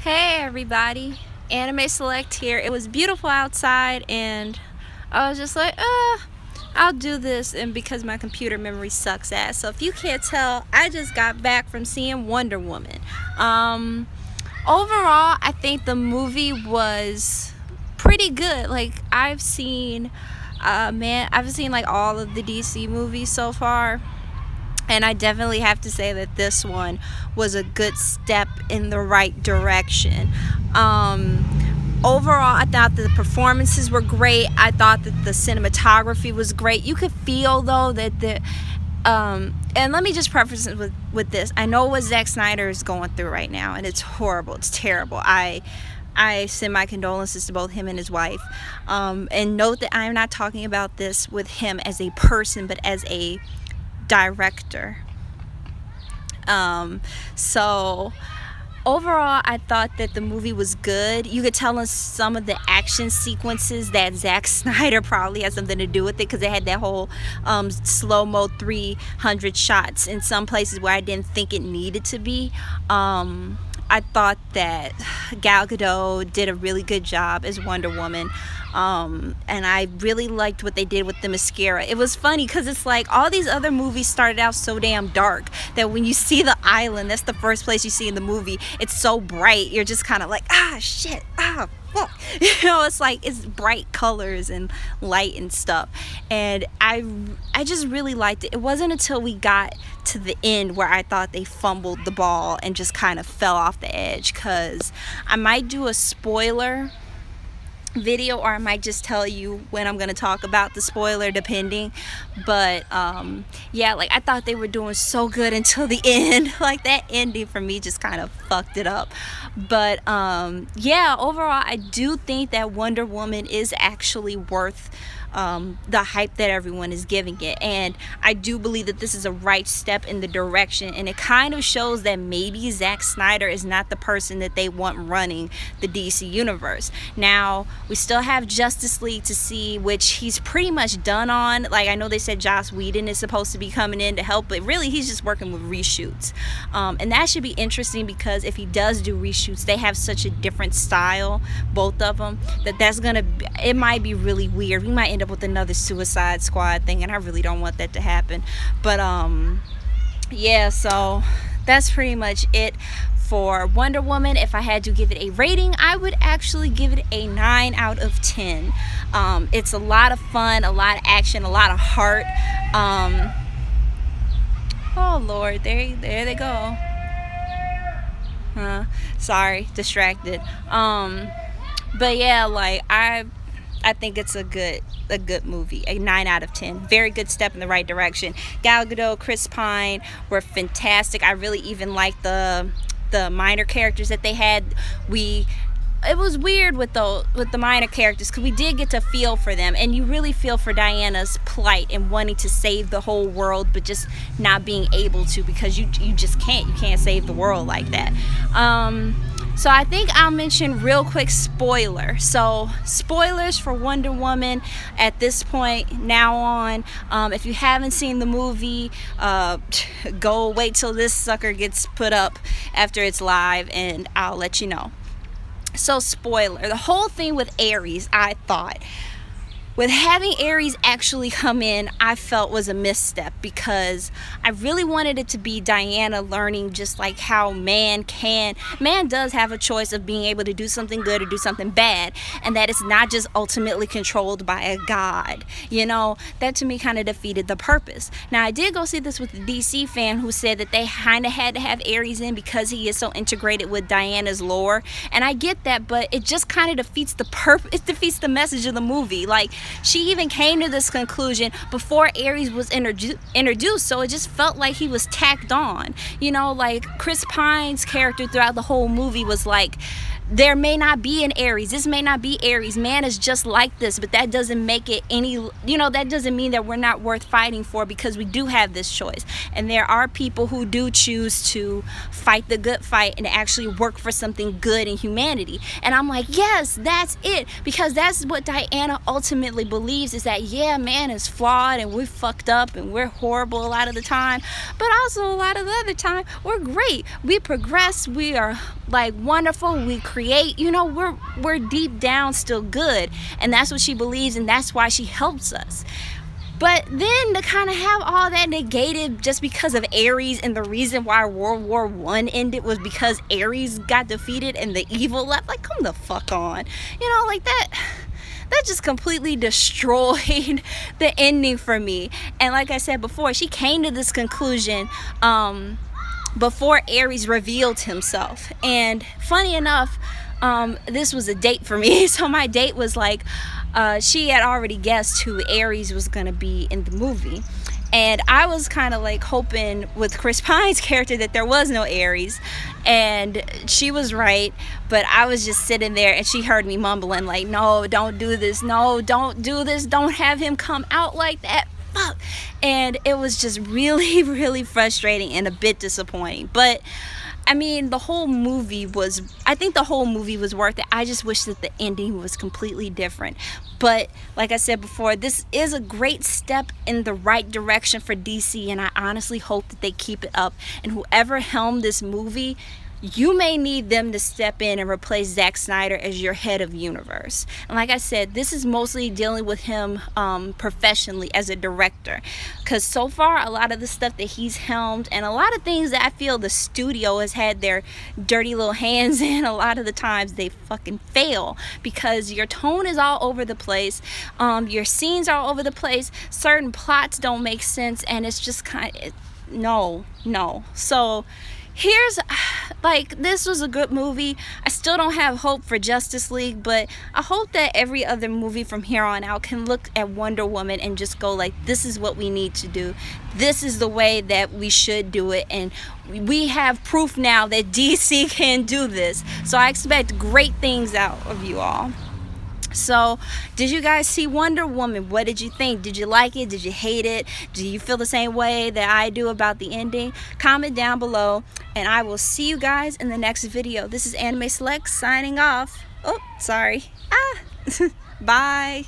Hey everybody, Anime Select here. It was beautiful outside and I was just like, I'll do this, and because my computer memory sucks ass. So if you can't tell, I just got back from seeing Wonder Woman. Um, Overall, I think the movie was pretty good. Like I've seen like all of the DC movies so far, and I definitely have to say that this one was a good step in the right direction. Overall, I thought that the performances were great. I thought that the cinematography was great. You could feel though that and let me just preface it with this. I know what Zack Snyder is going through right now, and it's horrible. It's terrible. I send my condolences to both him and his wife. And note that I am not talking about this with him as a person, but as a director. So overall, I thought that the movie was good. You could tell in some of the action sequences that Zack Snyder probably had something to do with it, because they had that whole slow-mo 300 shots in some places where I didn't think it needed to be. I thought that Gal Gadot did a really good job as Wonder Woman. And I really liked what they did with the mascara. It was funny because it's like all these other movies started out so damn dark that when you see the island, that's the first place you see in the movie, it's so bright. You're just kind of like, shit, fuck. It's like it's bright colors and light and stuff. And I just really liked it. It wasn't until we got to the end where I thought they fumbled the ball and just kind of fell off the edge, because I might do a spoiler video, or I might just tell you when I'm gonna talk about the spoiler, depending. But yeah, like I thought they were doing so good until the end. Like that ending for me just kind of fucked it up. But yeah, overall I do think that Wonder Woman is actually worth the hype that everyone is giving it, and I do believe that this is a right step in the direction, and it kind of shows that maybe Zack Snyder is not the person that they want running the DC universe. Now we still have Justice League to see, which he's pretty much done on. Like I know they said Joss Whedon is supposed to be coming in to help, but really he's just working with reshoots, and that should be interesting, because if he does do reshoots, they have such a different style, both of them, it might be really weird. We might end up with another Suicide Squad thing, and I really don't want that to happen. But yeah, so that's pretty much it for Wonder Woman. If I had to give it a rating, I would actually give it a 9 out of 10. It's a lot of fun, a lot of action, a lot of heart. Oh Lord, there they go. Sorry, distracted. But yeah, like I think it's a good movie. A 9 out of 10. Very good step in the right direction. Gal Gadot, Chris Pine were fantastic. I really even liked the minor characters that they had. It was weird with the minor characters, because we did get to feel for them, and you really feel for Diana's plight and wanting to save the whole world, but just not being able to, because you just can't save the world like that. So I think I'll mention real quick spoiler. So spoilers for Wonder Woman at this point now on. If you haven't seen the movie, go wait till this sucker gets put up after it's live, and I'll let you know. So spoiler, the whole thing with Ares, I thought, with having Ares actually come in, I felt was a misstep, because I really wanted it to be Diana learning just like how man does have a choice of being able to do something good or do something bad, and that it's not just ultimately controlled by a god. That to me kind of defeated the purpose. Now I did go see this with a DC fan who said that they kind of had to have Ares in because he is so integrated with Diana's lore, and I get that, but it just kind of defeats the purpose. It defeats the message of the movie. Like, she even came to this conclusion before Ares was introduced, so it just felt like he was tacked on. Like Chris Pine's character throughout the whole movie was like there may not be an Aries. This may not be Aries. Man is just like this, but that doesn't make it any, that doesn't mean that we're not worth fighting for, because we do have this choice. And there are people who do choose to fight the good fight and actually work for something good in humanity. And I'm like, yes, that's it. Because that's what Diana ultimately believes, is that, yeah, man is flawed and we're fucked up and we're horrible a lot of the time. But also a lot of the other time, we're great. We progress. We are like wonderful. We create, we're deep down still good. And that's what she believes, and that's why she helps us. But then to kind of have all that negated just because of Aries, and the reason why World War I ended was because Aries got defeated and the evil left. Like, come the fuck on. Like that just completely destroyed the ending for me. And like I said before, she came to this conclusion before Aries revealed himself. And funny enough, this was a date for me. So my date was like, she had already guessed who Aries was gonna be in the movie. And I was kind of like hoping with Chris Pine's character that there was no Aries. And she was right. But I was just sitting there and she heard me mumbling like, no, don't do this. No, don't do this. Don't have him come out like that. Fuck. And it was just really, really frustrating and a bit disappointing. But I mean, I think the whole movie was worth it. I just wish that the ending was completely different. But like I said before, this is a great step in the right direction for DC, and I honestly hope that they keep it up. And whoever helmed this movie, you may need them to step in and replace Zack Snyder as your head of universe. And like I said, this is mostly dealing with him professionally as a director, because so far a lot of the stuff that he's helmed and a lot of things that I feel the studio has had their dirty little hands in, a lot of the times they fucking fail, because your tone is all over the place, your scenes are all over the place, certain plots don't make sense, and it's just kind of no. So this was a good movie. I still don't have hope for Justice League, but I hope that every other movie from here on out can look at Wonder Woman and just go like, this is what we need to do. This is the way that we should do it. And we have proof now that DC can do this. So I expect great things out of you all. So, did you guys see Wonder Woman? What did you think? Did you like it? Did you hate it? Do you feel the same way that I do about the ending? Comment down below, and I will see you guys in the next video. This is Anime Select signing off. Oh, sorry. Bye.